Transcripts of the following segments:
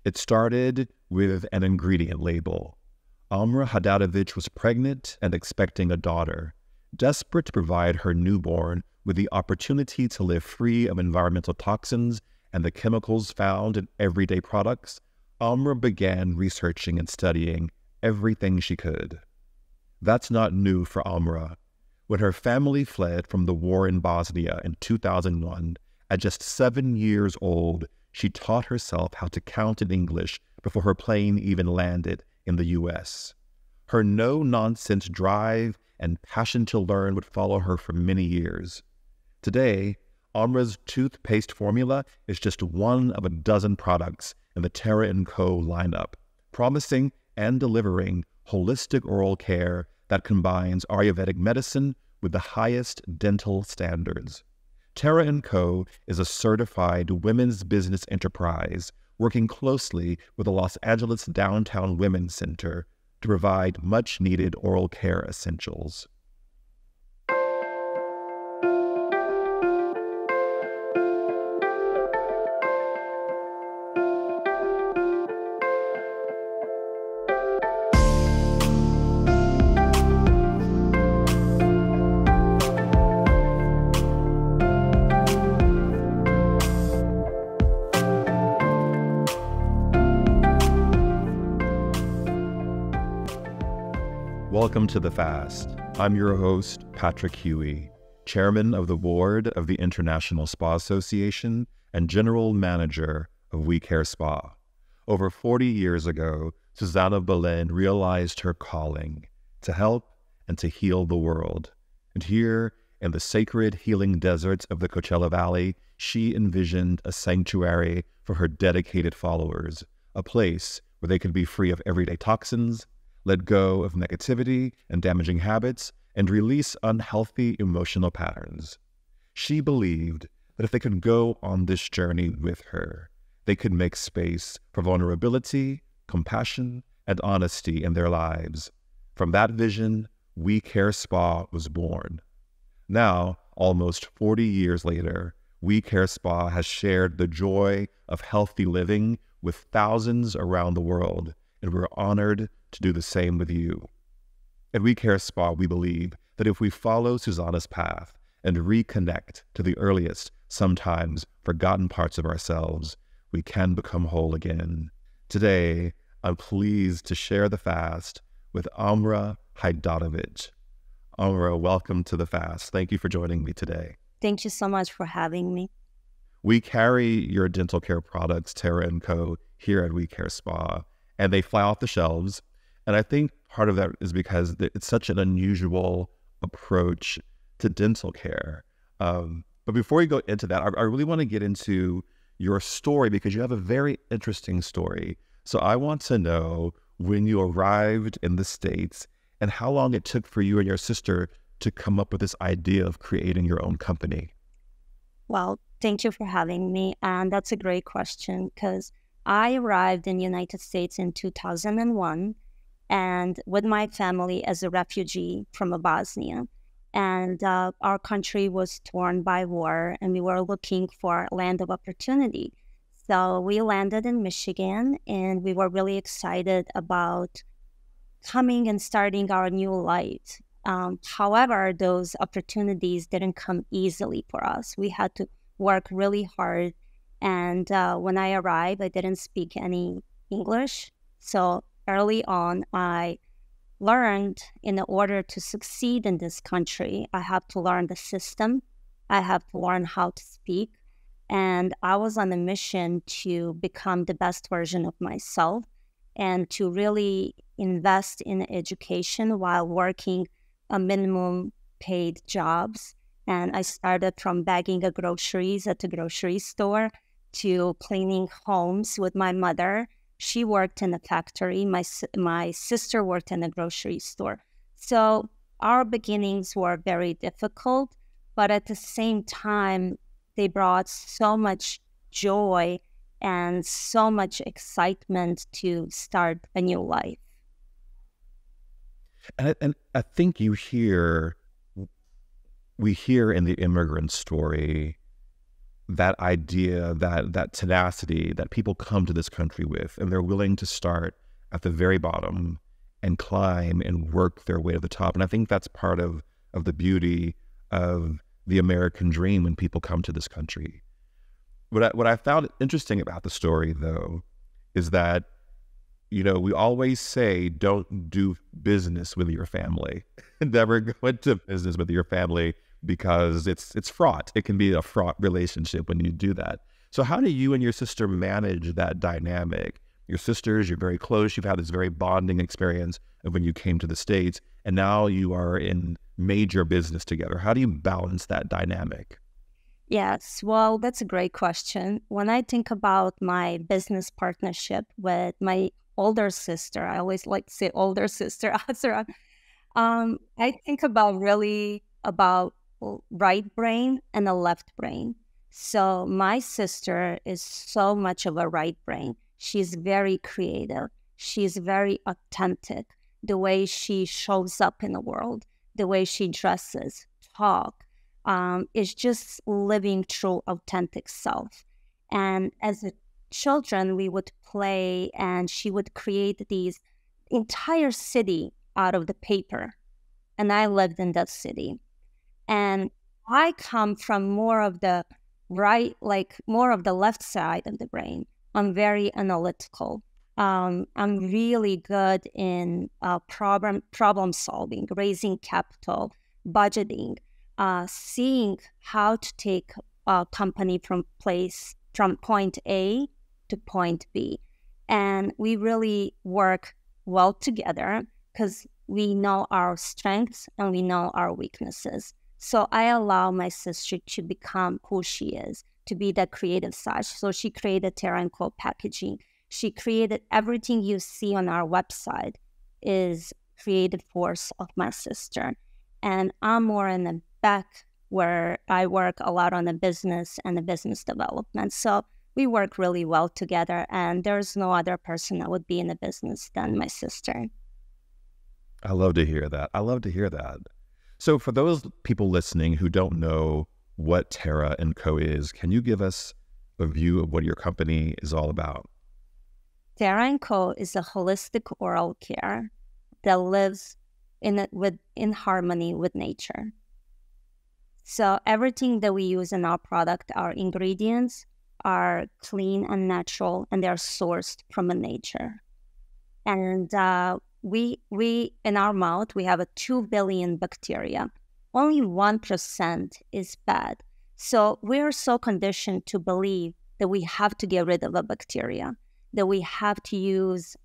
It started with an ingredient label. Amra Hajdarevic was pregnant and expecting a daughter. Desperate to provide her newborn with the opportunity to live free of environmental toxins and the chemicals found in everyday products, Amra began researching and studying everything she could. That's not new for Amra. When her family fled from the war in Bosnia in 2001, at just 7 years old, she taught herself how to count in English before her plane even landed in the U.S. Her no-nonsense drive and passion to learn would follow her for many years. Today, Amra's toothpaste formula is just one of a dozen products in the Terra Co lineup, promising and delivering holistic oral care that combines Ayurvedic medicine with the highest dental standards. Terra Co is a certified women's business enterprise working closely with the Los Angeles Downtown Women's Center to provide much-needed oral care essentials. Welcome to The Fast. I'm your host, Patrick Huey, Chairman of the Board of the International Spa Association and General Manager of We Care Spa. Over 40 years ago, Susanna Belen realized her calling to help and to heal the world. And here, in the sacred healing deserts of the Coachella Valley, she envisioned a sanctuary for her dedicated followers, a place where they could be free of everyday toxins, let go of negativity and damaging habits, and release unhealthy emotional patterns. She believed that if they could go on this journey with her, they could make space for vulnerability, compassion, and honesty in their lives. From that vision, We Care Spa was born. Now, almost 40 years later, We Care Spa has shared the joy of healthy living with thousands around the world, and we're honored to do the same with you. At We Care Spa, we believe that if we follow Susanna's path and reconnect to the earliest, sometimes forgotten parts of ourselves, we can become whole again. Today, I'm pleased to share the fast with Amra Hajdarevic. Amra, welcome to the fast. Thank you for joining me today. Thank you so much for having me. We carry your dental care products, Terra Co, here at We Care Spa, and they fly off the shelves. And I think part of that is because it's such an unusual approach to dental care. But before we go into that, I really want to get into your story because you have a very interesting story. So I want to know when you arrived in the States and how long it took for you and your sister to come up with this idea of creating your own company. Well, thank you for having me. And that's a great question because I arrived in the United States in 2001 and with my family as a refugee from Bosnia. And our country was torn by war and we were looking for a land of opportunity. So we landed in Michigan and we were really excited about coming and starting our new life. However, those opportunities didn't come easily for us. We had to work really hard. And when I arrived, I didn't speak any English. So early on, I learned in order to succeed in this country, I have to learn the system. I have to learn how to speak. And I was on a mission to become the best version of myself and to really invest in education while working a minimum paid jobs. And I started from bagging groceries at the grocery store to cleaning homes with my mother. She worked in a factory. My sister worked in a grocery store. So our beginnings were very difficult, but at the same time, they brought so much joy and so much excitement to start a new life. And I think we hear in the immigrant story that idea, that tenacity that people come to this country with, and they're willing to start at the very bottom and climb and work their way to the top. And I think that's part of the beauty of the American dream when people come to this country. What I found interesting about the story, though, is that, you know, we always say, don't do business with your family. Never go into business with your family because it's fraught. It can be a fraught relationship when you do that. So how do you and your sister manage that dynamic? Your sisters, you're very close. You've had this very bonding experience of when you came to the States, and now you are in major business together. How do you balance that dynamic? Yes, well, that's a great question. When I think about my business partnership with my older sister, I always like to say older sister, Azra. I think about right brain and a left brain. So my sister is so much of a right brain. She's very creative. She's very authentic. The way she shows up in the world, the way she dresses, talk, is just living true authentic self. And as a children, we would play, and she would create these entire city out of the paper. And I lived in that city. And I come from more of the more of the left side of the brain. I'm very analytical. I'm really good in problem solving, raising capital, budgeting, seeing how to take a company from point A to point B. And we really work well together because we know our strengths and we know our weaknesses. So I allow my sister to become who she is, to be that creative side. So she created Terra Co packaging. She created everything you see on our website is creative force of my sister. And I'm more in the back where I work a lot on the business and the business development. So we work really well together, and there's no other person that would be in the business than my sister. I love to hear that. I love to hear that. So for those people listening who don't know what Terra Co is, can you give us a view of what your company is all about? Terra Co is a holistic oral care that lives in harmony with nature. So everything that we use in our product, our ingredients, are clean and natural, and they're sourced from the nature. And we in our mouth, we have 2 billion bacteria. Only 1% is bad. So we're so conditioned to believe that we have to get rid of a bacteria, that we have to use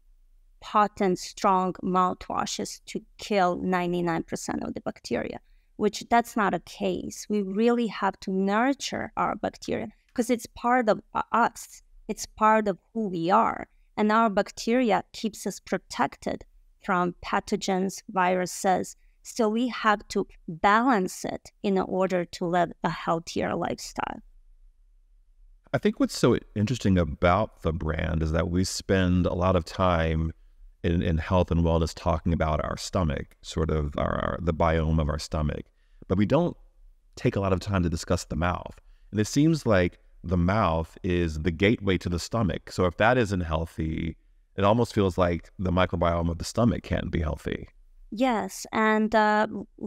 potent, strong mouthwashes to kill 99% of the bacteria, which that's not a case. We really have to nurture our bacteria because it's part of us. It's part of who we are. And our bacteria keeps us protected from pathogens, viruses. So we have to balance it in order to live a healthier lifestyle. I think what's so interesting about the brand is that we spend a lot of time in health and wellness talking about our stomach, sort of the biome of our stomach, but we don't take a lot of time to discuss the mouth. And it seems like the mouth is the gateway to the stomach. So if that isn't healthy, it almost feels like the microbiome of the stomach can't be healthy. Yes, and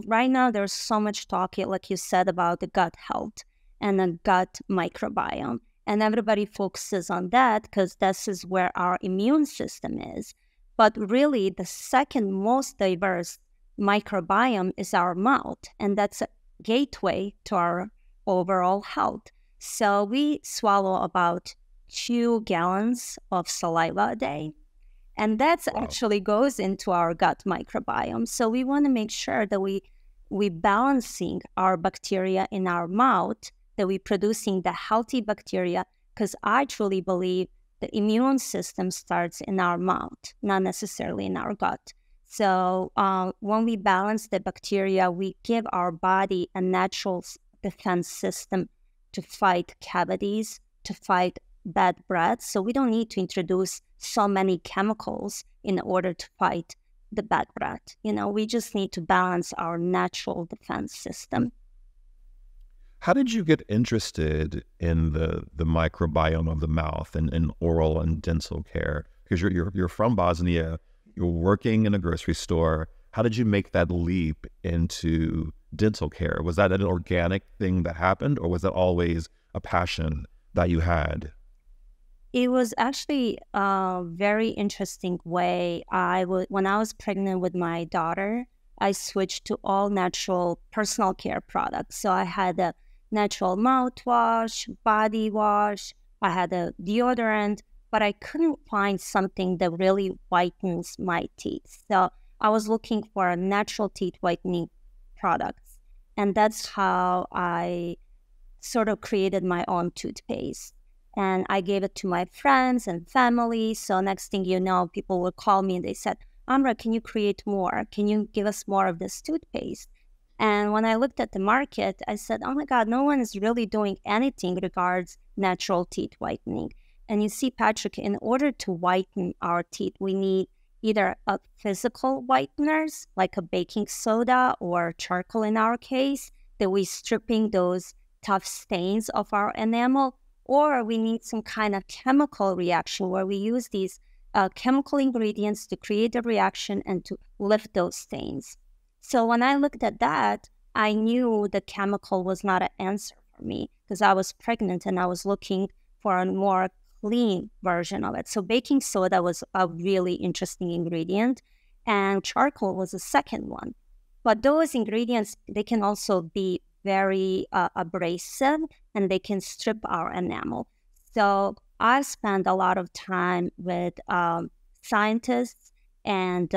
right now there's so much talk, like you said, about the gut health and the gut microbiome. And everybody focuses on that because this is where our immune system is. But really, the second most diverse microbiome is our mouth, and that's a gateway to our overall health. So we swallow about 2 gallons of saliva a day, and that actually goes into our gut microbiome. So we want to make sure that we balancing our bacteria in our mouth, that we're producing the healthy bacteria, because I truly believe the immune system starts in our mouth, not necessarily in our gut. So when we balance the bacteria, we give our body a natural defense system to fight cavities, to fight bad breath. So we don't need to introduce so many chemicals in order to fight the bad breath. We just need to balance our natural defense system. How did you get interested in the microbiome of the mouth and oral and dental care? Because you're from Bosnia, you're working in a grocery store. How did you make that leap into dental care? Was that an organic thing that happened, or was that always a passion that you had? It was actually a very interesting way. When I was pregnant with my daughter, I switched to all natural personal care products. So I had a natural mouthwash, body wash, I had a deodorant, but I couldn't find something that really whitens my teeth. So I was looking for a natural teeth whitening products. And that's how I sort of created my own toothpaste. And I gave it to my friends and family. So next thing you know, people would call me and they said, Amra, can you create more? Can you give us more of this toothpaste? And when I looked at the market, I said, oh my God, no one is really doing anything regards natural teeth whitening. And you see, Patrick, in order to whiten our teeth, we need either a physical whiteners, like a baking soda or charcoal in our case, that we stripping those tough stains of our enamel, or we need some kind of chemical reaction where we use these chemical ingredients to create a reaction and to lift those stains. So when I looked at that, I knew the chemical was not an answer for me because I was pregnant and I was looking for a more clean version of it. So baking soda was a really interesting ingredient and charcoal was the second one. But those ingredients, they can also be very abrasive and they can strip our enamel. So I spent a lot of time with scientists and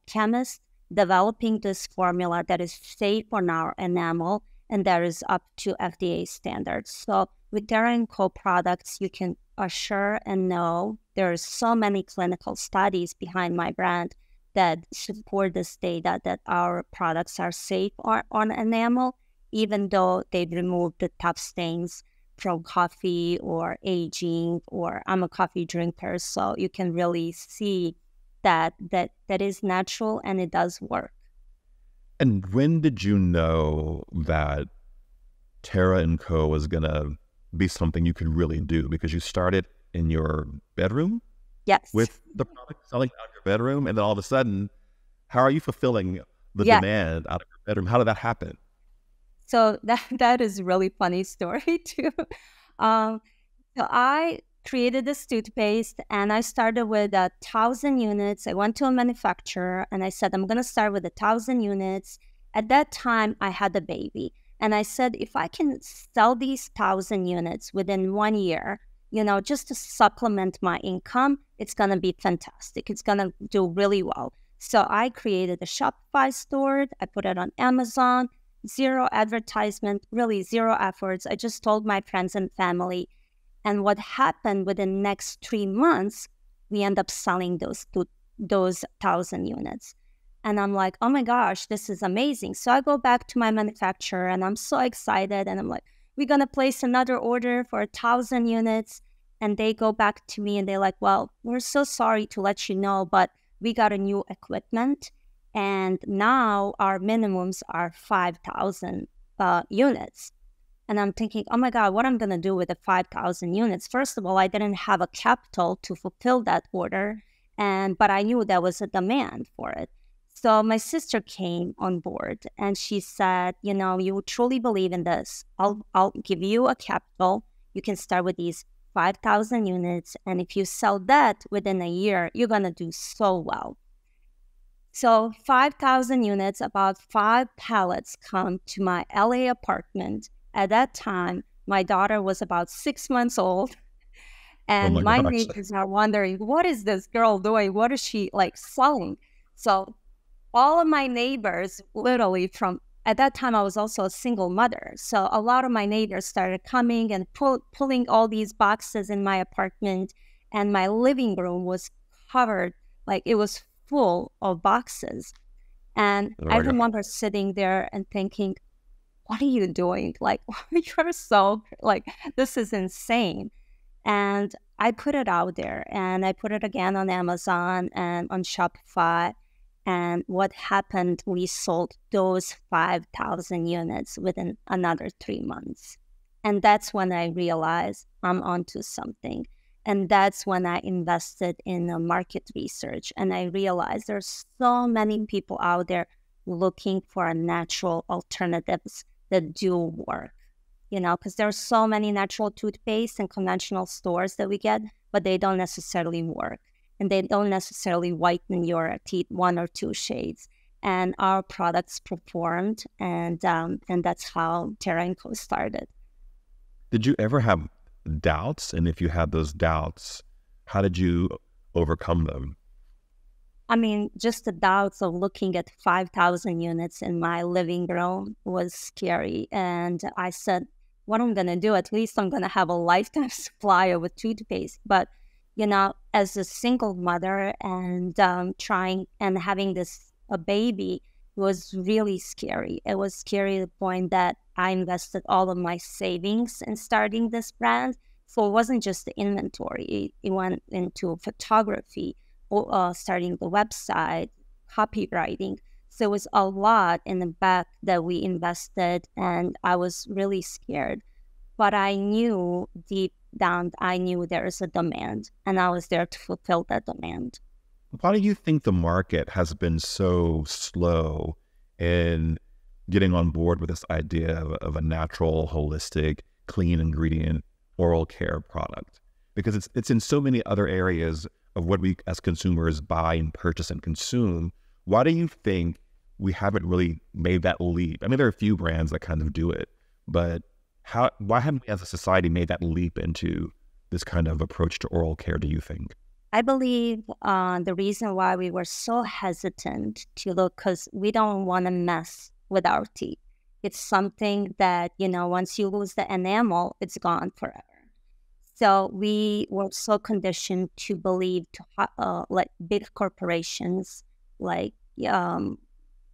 chemists developing this formula that is safe on our enamel and that is up to FDA standards. So with Terra Co products, you can assure and know there's so many clinical studies behind my brand that support this data that our products are safe on enamel, even though they've removed the tough stains from coffee or aging, or I'm a coffee drinker, so you can really see that is natural and it does work. And when did you know that Terra & Co was going to be something you could really do? Because you started in your bedroom? Yes. With the product selling out of your bedroom, and then all of a sudden, how are you fulfilling the Yeah. demand out of your bedroom? How did that happen? So that is a really funny story too. So I created this toothpaste and I started with 1,000 units. I went to a manufacturer and I said, I'm going to start with 1,000 units. At that time, I had a baby. And I said, if I can sell these 1,000 units within 1 year, just to supplement my income, it's going to be fantastic. It's going to do really well. So I created a Shopify store. I put it on Amazon. Zero advertisement, really zero efforts. I just told my friends and family. And what happened within the next 3 months, we end up selling those 1,000 units. And I'm like, oh my gosh, this is amazing. So I go back to my manufacturer and I'm so excited. And I'm like, we're going to place another order for 1,000 units. And they go back to me and they're like, well, we're so sorry to let you know, but we got a new equipment. And now our minimums are 5,000 units. And I'm thinking, oh my God, what I'm going to do with the 5,000 units? First of all, I didn't have a capital to fulfill that order. But I knew there was a demand for it. So my sister came on board and she said, you truly believe in this. I'll give you a capital. You can start with these 5,000 units. And if you sell that within a year, you're going to do so well. So 5,000 units, about 5 pallets come to my LA apartment. At that time, my daughter was about 6 months old. And my neighbors are wondering, what is this girl doing? What is she selling? So all of my neighbors, literally at that time, I was also a single mother. So a lot of my neighbors started coming and pulling all these boxes in my apartment. And my living room was covered, it was full of boxes. And I remember sitting there and thinking, what are you doing? You're so, this is insane. And I put it out there and I put it again on Amazon and on Shopify. And what happened, we sold those 5,000 units within another 3 months. And that's when I realized I'm onto something. And that's when I invested in market research. And I realized there's so many people out there looking for natural alternatives that do work, because there's so many natural toothpaste and conventional stores that we get, but they don't necessarily work. And they don't necessarily whiten your teeth 1 or 2 shades. And our products performed, and that's how Terra Co started. Did you ever have doubts? And if you had those doubts, how did you overcome them? I mean, just the doubts of looking at 5,000 units in my living room was scary. And I said, what I'm going to do, at least I'm going to have a lifetime supply of a toothpaste. But, as a single mother and trying and having a baby was really scary. It was scary to the point that I invested all of my savings in starting this brand. So it wasn't just the inventory. It went into photography, starting the website, copywriting. So it was a lot in the back that we invested, and I was really scared. But I knew deep down, there is a demand, and I was there to fulfill that demand. Why do you think the market has been so slow in getting on board with this idea of a natural, holistic, clean ingredient oral care product? Because it's in so many other areas of what we as consumers buy and purchase and consume. Why do you think we haven't really made that leap? I mean, there are a few brands that kind of do it, but why haven't we as a society made that leap into this kind of approach to oral care, do you think? I believe the reason why we were so hesitant to look, because we don't want to mess with our teeth. It's something that, once you lose the enamel, it's gone forever. So we were so conditioned to believe like big corporations like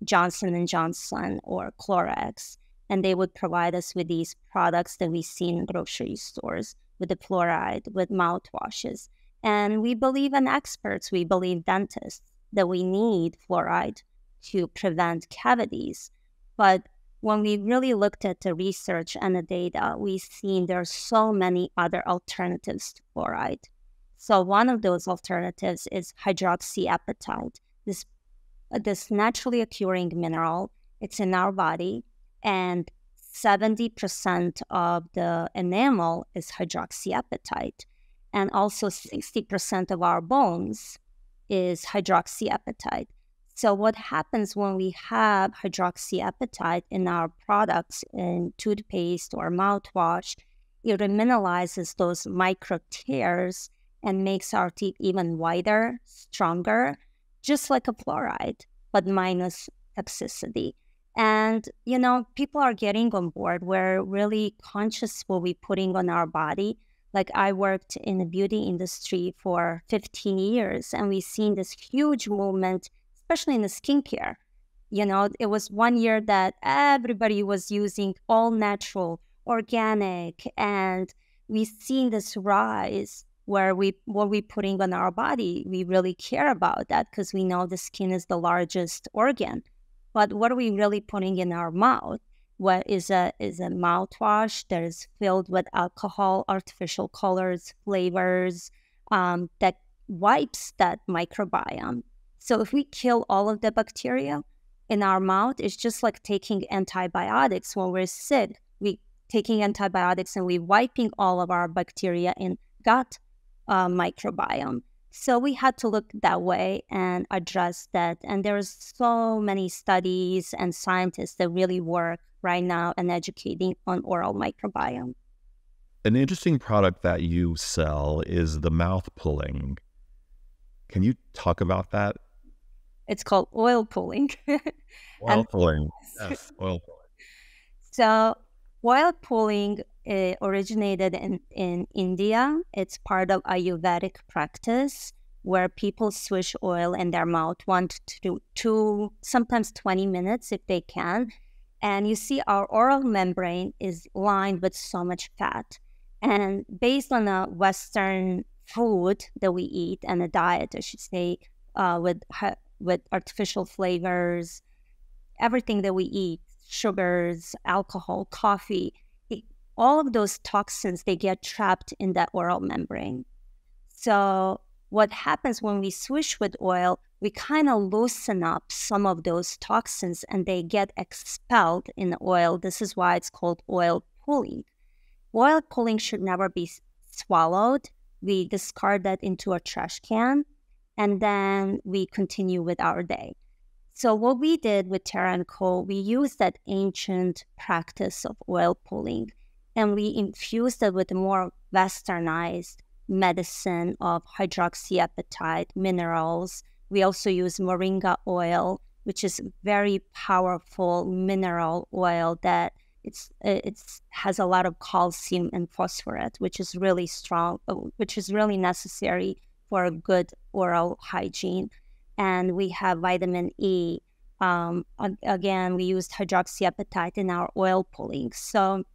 Johnson & Johnson or Clorox, and they would provide us with these products that we see in grocery stores with the fluoride, with mouthwashes. And we believe in experts, we believe dentists, that we need fluoride to prevent cavities. But when we really looked at the research and the data, we've seen there are so many other alternatives to fluoride. So one of those alternatives is hydroxyapatite, this naturally occurring mineral. It's in our body, and 70% of the enamel is hydroxyapatite. And also 60% of our bones is hydroxyapatite. So what happens when we have hydroxyapatite in our products, in toothpaste or mouthwash, it mineralizes those micro tears and makes our teeth even whiter, stronger, just like a fluoride, but minus toxicity. And, people are getting on board. We're really conscious what we're putting on our body. Like, I worked in the beauty industry for 15 years, and we've seen this huge movement, especially in the skincare. It was 1 year that everybody was using all natural, organic, and we've seen this rise where what we're putting on our body, we really care about that because we know the skin is the largest organ. But what are we really putting in our mouth? What is a mouthwash that is filled with alcohol, artificial colors, flavors, that wipes that microbiome. So if we kill all of the bacteria in our mouth, it's just like taking antibiotics. When we're sick, we taking antibiotics and we wiping all of our bacteria in gut microbiome. So we had to look that way and address that. And there's so many studies and scientists that really work right now and educating on oral microbiome. An interesting product that you sell is the mouth pulling. Can you talk about that? It's called oil pulling. Oil pulling. Yes, oil pulling. So oil pulling originated in India. It's part of Ayurvedic practice where people swish oil in their mouth 1 to 2, sometimes 20 minutes if they can. And you see our oral membrane is lined with so much fat. And based on the Western food that we eat and the diet, I should say, with with artificial flavors, everything that we eat, sugars, alcohol, coffee, all of those toxins, they get trapped in that oral membrane. So what happens when we switch with oil, we kind of loosen up some of those toxins and they get expelled in the oil. This is why it's called oil pulling. Oil pulling should never be swallowed. We discard that into a trash can and then we continue with our day. So what we did with Terra Co, we used that ancient practice of oil pulling and we infused it with a more westernized medicine of hydroxyapatite, minerals. We also use moringa oil, which is very powerful mineral oil that it has a lot of calcium and phosphorus, which is really strong, which is really necessary for a good oral hygiene. And we have vitamin E. Again, we used hydroxyapatite in our oil pulling. So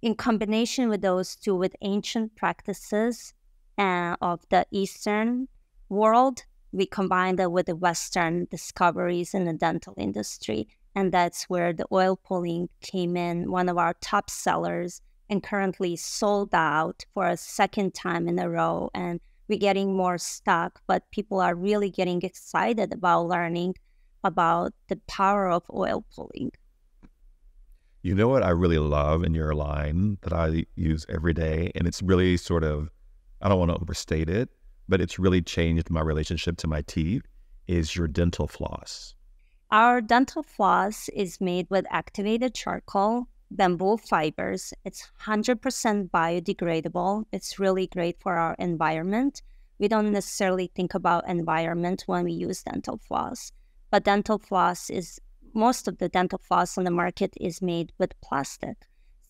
in combination with those two, with ancient practices of the Eastern world, we combined that with the Western discoveries in the dental industry. And that's where the oil pulling came in, one of our top sellers, and currently sold out for a second time in a row. And we're getting more stock, but people are really getting excited about learning about the power of oil pulling. You know what I really love in your line that I use every day, and it's really sort of, I don't want to overstate it, but it's really changed my relationship to my teeth, is your dental floss. Our dental floss is made with activated charcoal, bamboo fibers. It's 100% biodegradable. It's really great for our environment. We don't necessarily think about environment when we use dental floss, but most of the dental floss on the market is made with plastic.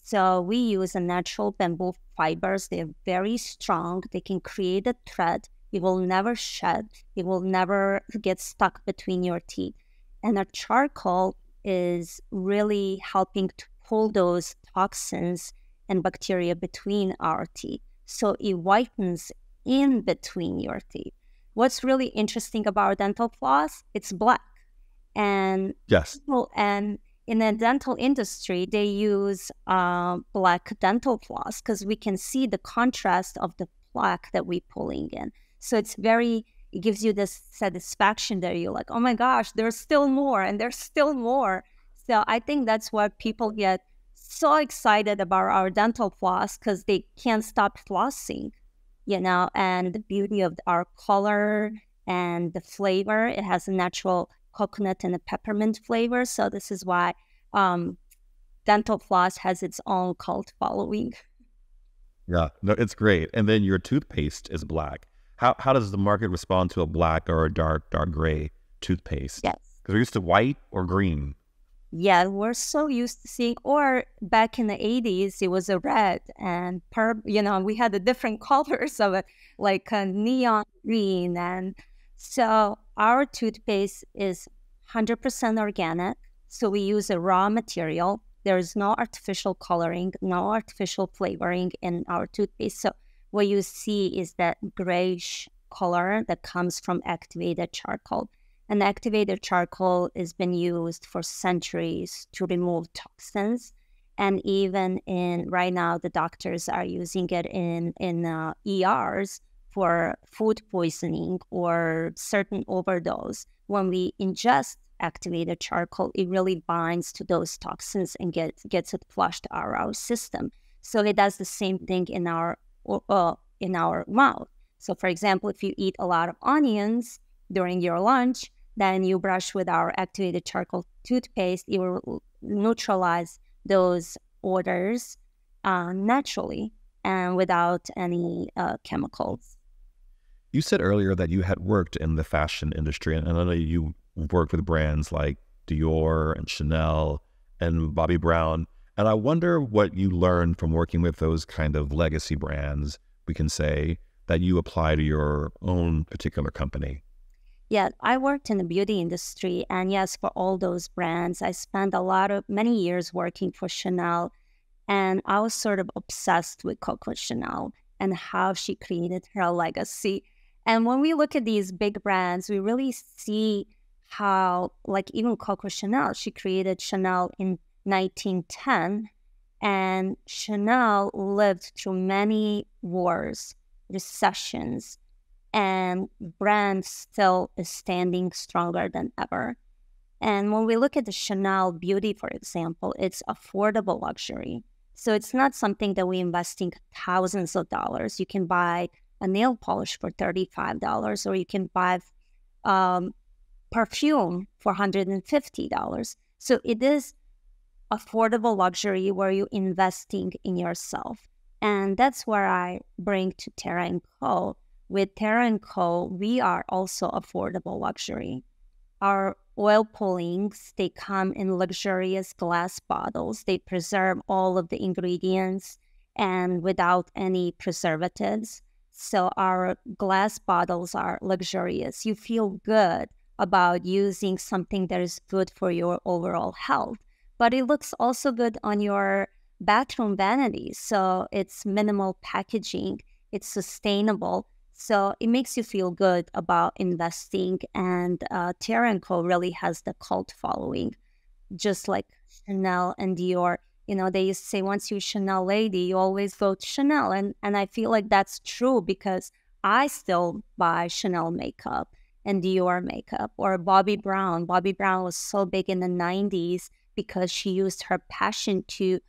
So we use a natural bamboo fibers. They're very strong. They can create a thread. It will never shed. It will never get stuck between your teeth. And our charcoal is really helping to pull those toxins and bacteria between our teeth. So it whitens in between your teeth. What's really interesting about dental floss, it's black. And yes, and in the dental industry, they use black dental floss because we can see the contrast of the plaque that we're pulling in. So it gives you this satisfaction that you're like, oh my gosh, there's still more and there's still more. So I think that's why people get so excited about our dental floss because they can't stop flossing, and the beauty of our color and the flavor. It has a natural coconut and a peppermint flavor. So this is why dental floss has its own cult following. Yeah, no, it's great. And then your toothpaste is black. How does the market respond to a black or a dark gray toothpaste? Yes. Because we're used to white or green. Yeah, we're so used to seeing, or back in the 80s, it was a red and we had the different colors of it, like a neon green. And so our toothpaste is 100% organic. So we use a raw material. There is no artificial coloring, no artificial flavoring in our toothpaste. So what you see is that grayish color that comes from activated charcoal. And activated charcoal has been used for centuries to remove toxins. And even right now, the doctors are using it in ERs for food poisoning or certain overdose. When we ingest activated charcoal, it really binds to those toxins and gets it flushed out of our system. So it does the same thing in our mouth. So for example, if you eat a lot of onions during your lunch, then you brush with our activated charcoal toothpaste, it will neutralize those odors naturally and without any chemicals. You said earlier that you had worked in the fashion industry, and I know you worked with brands like Dior and Chanel and Bobbi Brown. And I wonder what you learned from working with those kind of legacy brands, we can say, that you apply to your own particular company. Yeah, I worked in the beauty industry, and yes, for all those brands, I spent many years working for Chanel, and I was sort of obsessed with Coco Chanel and how she created her legacy. And when we look at these big brands, we really see how, like even Coco Chanel, she created Chanel in 1910, and Chanel lived through many wars, recessions, and brand still is standing stronger than ever. And when we look at the Chanel beauty, for example, it's affordable luxury. So it's not something that we invest in thousands of dollars. You can buy a nail polish for $35, or you can buy perfume for $150. So it is affordable luxury where you're investing in yourself. And that's where I bring to Terra Co. With Terra Co., we are also affordable luxury. Our oil pullings, they come in luxurious glass bottles. They preserve all of the ingredients and without any preservatives. So our glass bottles are luxurious. You feel good about using something that is good for your overall health. But it looks also good on your bathroom vanity. So it's minimal packaging, it's sustainable. So it makes you feel good about investing. And Terra Co. really has the cult following, just like Chanel and Dior. You know, they used to say, once you're a Chanel lady, you always go to Chanel. And I feel like that's true because I still buy Chanel makeup and Dior makeup, or Bobbi Brown. Bobbi Brown was so big in the 90s because she used her passion to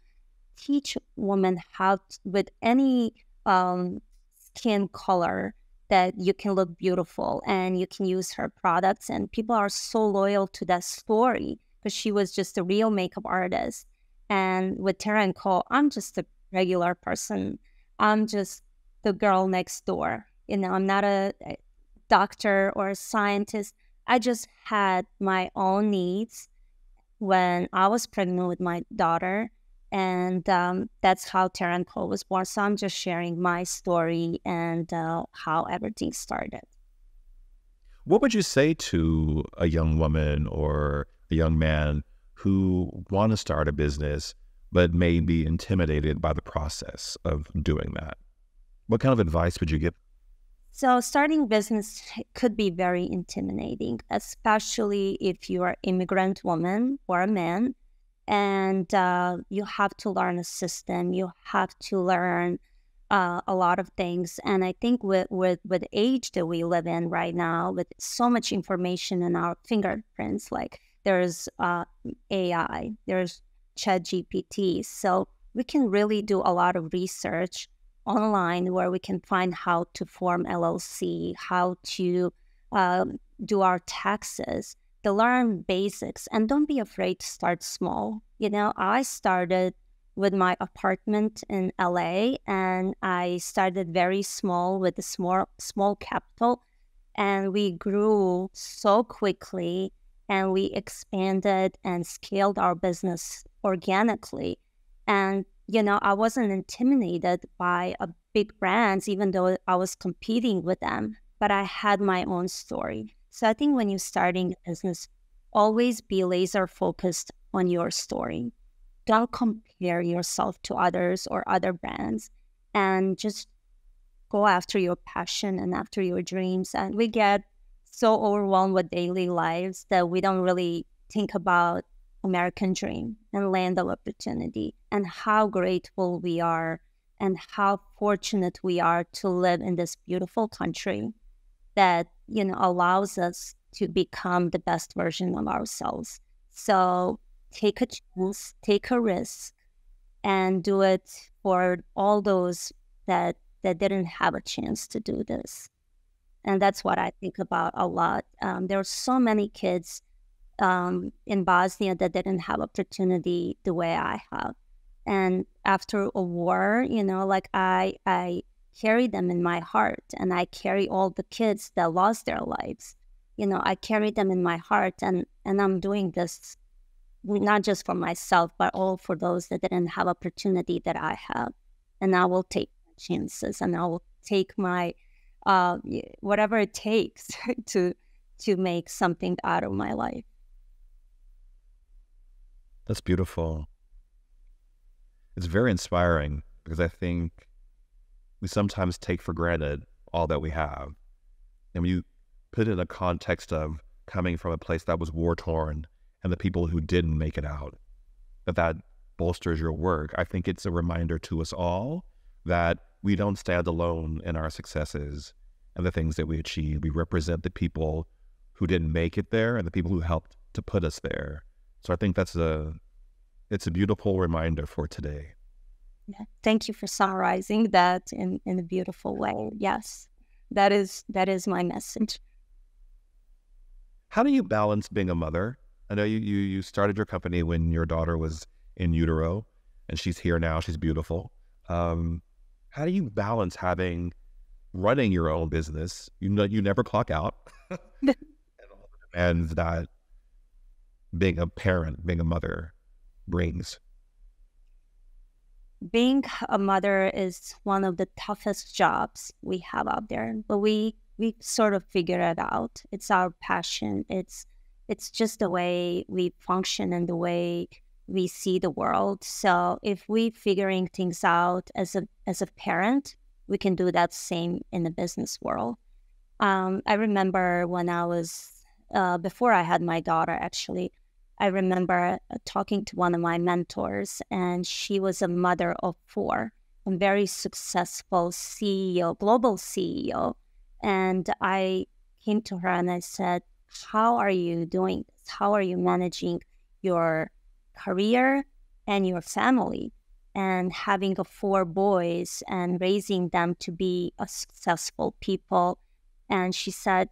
teach women how to, with any skin color, that you can look beautiful and you can use her products. And people are so loyal to that story because she was just a real makeup artist. And with Terra Co., I'm just a regular person. I'm just the girl next door. You know, I'm not a doctor or a scientist. I just had my own needs when I was pregnant with my daughter. And that's how Terra Co. was born. So I'm just sharing my story and how everything started. What would you say to a young woman or a young man who want to start a business but may be intimidated by the process of doing that? What kind of advice would you give? So starting business could be very intimidating, especially if you are an immigrant woman or a man. And you have to learn a system. You have to learn a lot of things. And I think with the age that we live in right now, with so much information in our fingerprints, like there's AI, there's ChatGPT, so we can really do a lot of research online where we can find how to form LLC, how to do our taxes, to learn basics. And don't be afraid to start small. You know, I started with my apartment in LA, and I started very small with a small capital, and we grew so quickly, and we expanded and scaled our business organically. And you know, I wasn't intimidated by big brands, even though I was competing with them, but I had my own story. So I think when you're starting a business, always be laser focused on your story. Don't compare yourself to others or other brands, and just go after your passion and after your dreams. And we get so overwhelmed with daily lives that we don't really think about American dream and land of opportunity and how grateful we are and how fortunate we are to live in this beautiful country that, you know, allows us to become the best version of ourselves. So take a chance, take a risk, and do it for all those that didn't have a chance to do this. And that's what I think about a lot. There are so many kids in Bosnia that didn't have opportunity the way I have. And after a war, you know, like I carry them in my heart, and I carry all the kids that lost their lives. You know, I carry them in my heart, and I'm doing this not just for myself, but all for those that didn't have opportunity that I have. And I will take chances, and I will take my whatever it takes to make something out of my life. That's beautiful. It's very inspiring because I think we sometimes take for granted all that we have. And when you put it in a context of coming from a place that was war-torn and the people who didn't make it out, that bolsters your work. I think it's a reminder to us all that we don't stand alone in our successes and the things that we achieve. We represent the people who didn't make it there and the people who helped to put us there. So I think it's a beautiful reminder for today. Yeah. Thank you for summarizing that in a beautiful way. Yes, that is my message. How do you balance being a mother? I know you started your company when your daughter was in utero, and she's here now. She's beautiful. How do you balance running your own business? You never clock out, and that being a parent, being a mother brings. Being a mother is one of the toughest jobs we have out there, but we sort of figure it out. It's our passion. It's just the way we function and the way we see the world. So if we figuring things out as a parent, we can do that same in the business world. I remember when I was before I had my daughter, actually, I remember talking to one of my mentors, and she was a mother of 4, a very successful CEO, global CEO. And I came to her and I said, how are you doing this? How are you managing your career and your family and having 4 boys and raising them to be a successful people? And she said,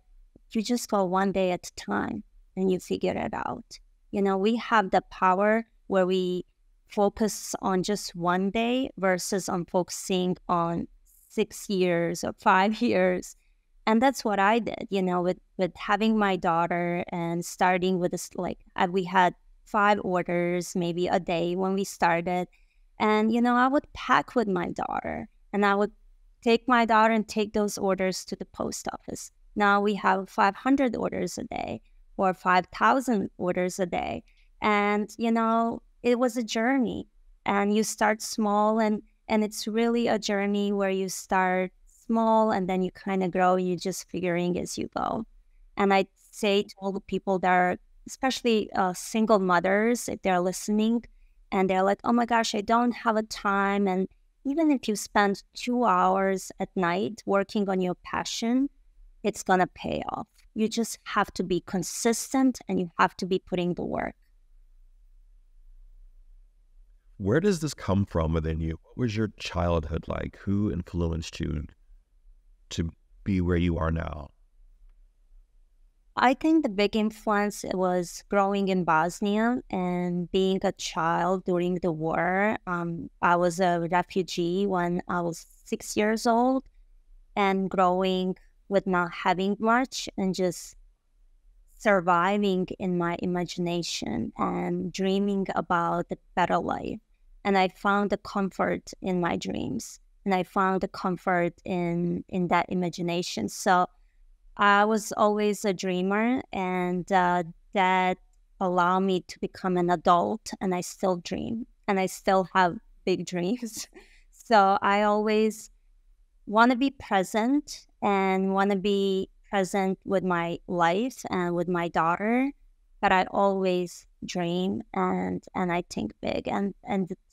you just go one day at a time and you figure it out. We have the power where we focus on just one day versus on focusing on 6 years or 5 years. And that's what I did, with having my daughter and starting with this, we had 5 orders maybe a day when we started. And, I would pack with my daughter and I would take my daughter and take those orders to the post office. Now we have 500 orders a day or 5,000 orders a day. And, it was a journey, and you start small, and it's really a journey where you start small and then you kind of grow, you just figuring as you go. And I say to all the people that are, especially single mothers, if they're listening and they're like, oh my gosh, I don't have a time. And even if you spend 2 hours at night working on your passion, it's going to pay off. You just have to be consistent and you have to be putting the work. Where does this come from within you? What was your childhood like? Who influenced you to be where you are now? I think the big influence was growing in Bosnia and being a child during the war. I was a refugee when I was 6 years old, and growing with not having much and just surviving in my imagination and dreaming about a better life. And I found the comfort in my dreams, and I found the comfort in that imagination. So I was always a dreamer, and that allowed me to become an adult, and I still dream, and I still have big dreams. So I always want to be present and want to be present with my life and with my daughter, but I always dream and I think big, and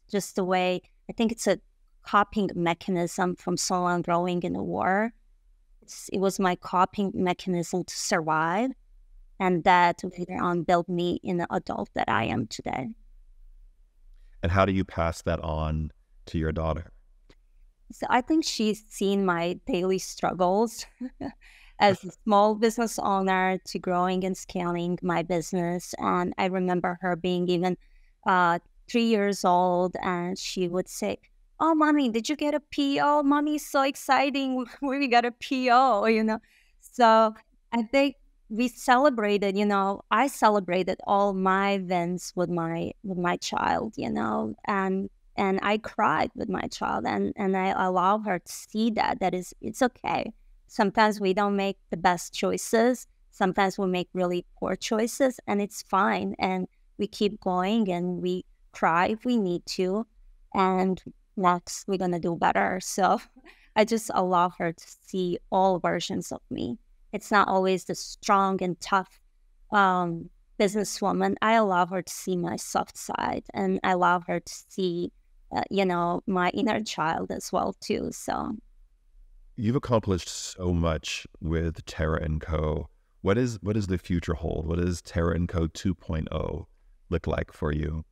just the way, I think it's a coping mechanism from someone growing in a war. It was my coping mechanism to survive, and that later on built me in the adult that I am today. And how do you pass that on to your daughter? So I think she's seen my daily struggles as a small business owner to growing and scaling my business. And I remember her being even 3 years old, and she would say, oh, mommy, did you get a PO? Mommy, so exciting. We got a PO, So I think we celebrated, I celebrated all my wins with my child, and I cried with my child, and I allow her to see that it's okay. Sometimes we don't make the best choices. Sometimes we make really poor choices, and it's fine. And we keep going, and we cry if we need to. And next, we're going to do better. So I just allow her to see all versions of me. It's not always the strong and tough businesswoman. I allow her to see my soft side, and I allow her to see, my inner child as well too. So You've accomplished so much with Terra Co. What does the future hold? What does Terra Co 2.0 look like for you?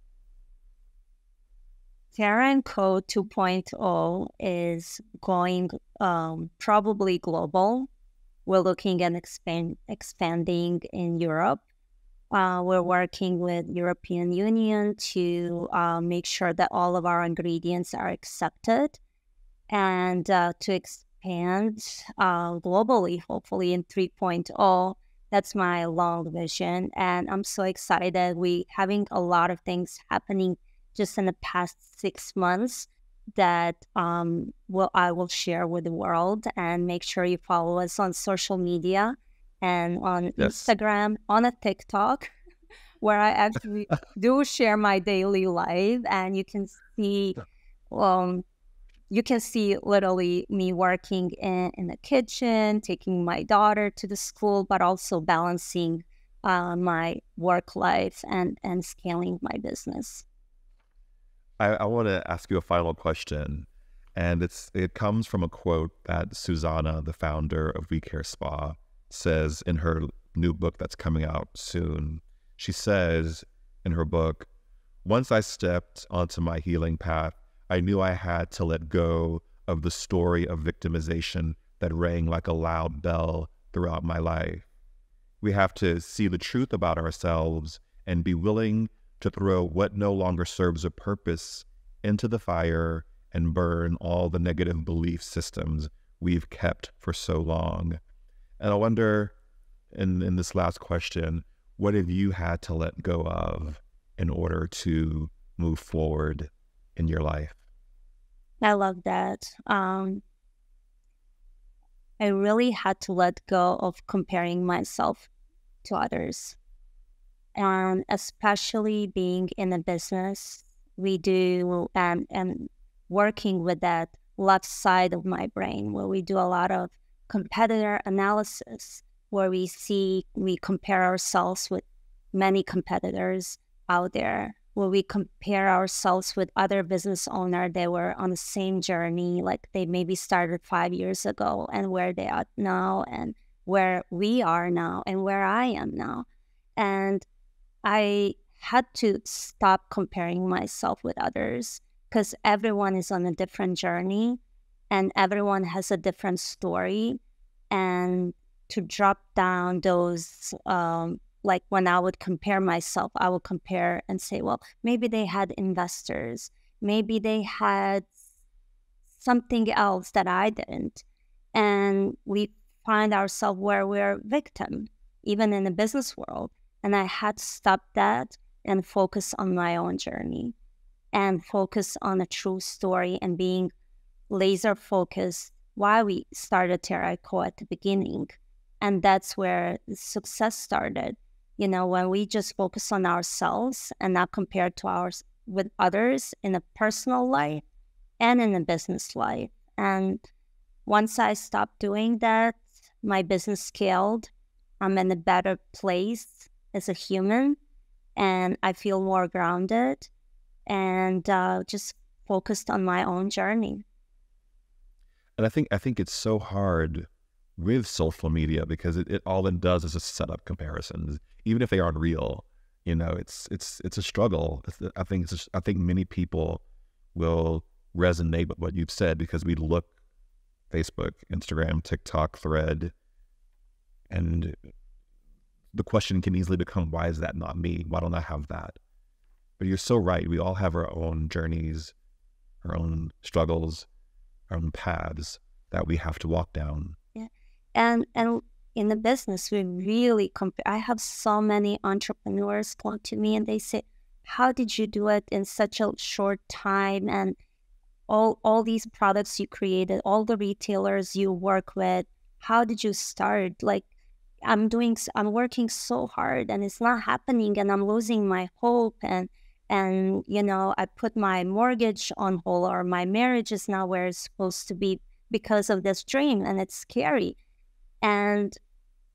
Terra Co 2.0 is going probably global. We're looking at expanding in Europe. We're working with European Union to make sure that all of our ingredients are accepted, and to expand globally, hopefully in 3.0. That's my long vision, and I'm so excited. We having a lot of things happening just in the past 6 months that I will share with the world, and make sure you follow us on social media and on Yes. Instagram, on a TikTok, where I actually do share my daily life, and you can see literally me working in the kitchen, taking my daughter to the school, but also balancing my work life and scaling my business. I want to ask you a final question, and it comes from a quote that Susanna, the founder of We Care Spa, says in her new book that's coming out soon. She says in her book, "Once I stepped onto my healing path, I knew I had to let go of the story of victimization that rang like a loud bell throughout my life. We have to see the truth about ourselves and be willing to throw what no longer serves a purpose into the fire and burn all the negative belief systems we've kept for so long." And I wonder, in this last question, what have you had to let go of in order to move forward in your life? I love that. I really had to let go of comparing myself to others. And especially being in a business, we do, and working with that left side of my brain, where we do a lot of competitor analysis, where we compare ourselves with many competitors out there, where we compare ourselves with other business owners that were on the same journey, like they maybe started 5 years ago, and where they are now, and where we are now, and where I am now. And I had to stop comparing myself with others, because everyone is on a different journey and everyone has a different story. And to drop down those, like when I would compare myself, I would compare and say, well, maybe they had investors, maybe they had something else that I didn't. And we find ourselves where we're victim, even in the business world. And I had to stop that and focus on my own journey and focus on a true story and being laser focused why we started Terra Co at the beginning. And that's where the success started. When we just focus on ourselves and not compare to with others in a personal life and in a business life. And once I stopped doing that, my business scaled. I'm in a better place as a human, and I feel more grounded and just focused on my own journey. And I think it's so hard with social media because it all it does is just set up comparisons, even if they aren't real. It's a struggle. I think many people will resonate with what you've said because we look Facebook, Instagram, TikTok, Thread, and the question can easily become, why is that not me? Why don't I have that? But you're so right. We all have our own journeys, our own struggles, our own paths that we have to walk down. Yeah. And in the business, we really I have so many entrepreneurs come to me and they say, how did you do it in such a short time? And all these products you created, all the retailers you work with, how did you start? Like, I'm working so hard and it's not happening and I'm losing my hope, and I put my mortgage on hold, or my marriage is not where it's supposed to be because of this dream, and it's scary. And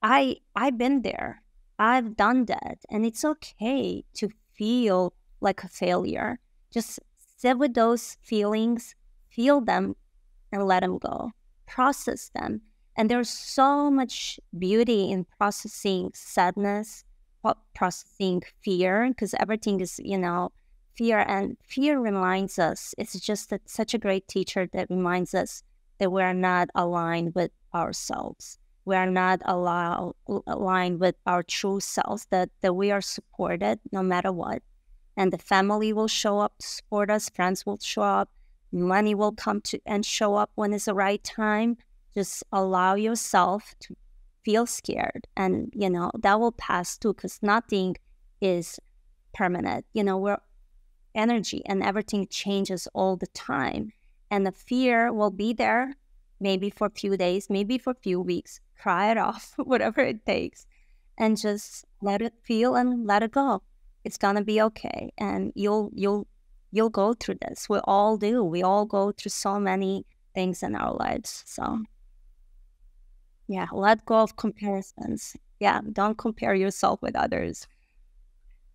I've been there. I've done that. And it's okay to feel like a failure. Just sit with those feelings, feel them, and let them go. Process them. And there's so much beauty in processing sadness, processing fear, because everything is, fear. And fear reminds us, it's just such a great teacher that reminds us that we're not aligned with ourselves. We are not aligned with our true selves, that we are supported no matter what. And the family will show up to support us, friends will show up, money will come to and show up when it's the right time. Just allow yourself to feel scared. And, that will pass too, because nothing is permanent. We're energy and everything changes all the time. And the fear will be there, maybe for a few days, maybe for a few weeks. Cry it off, whatever it takes, and just let it feel and let it go. It's gonna be okay, and you'll go through this. We all do. We all go through so many things in our lives. So yeah, let go of comparisons. Yeah, don't compare yourself with others.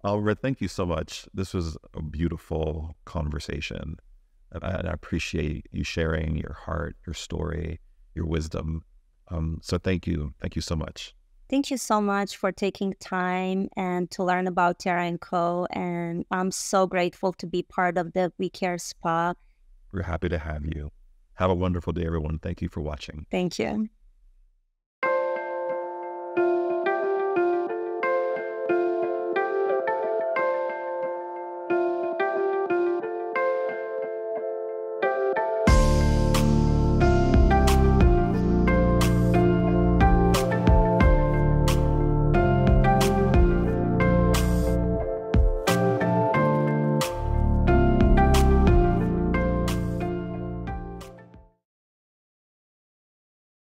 Amra, thank you so much. This was a beautiful conversation. And I appreciate you sharing your heart, your story, your wisdom. So thank you. Thank you so much. Thank you so much for taking time and to learn about Terra Co. And I'm so grateful to be part of the We Care Spa. We're happy to have you. Have a wonderful day, everyone. Thank you for watching. Thank you.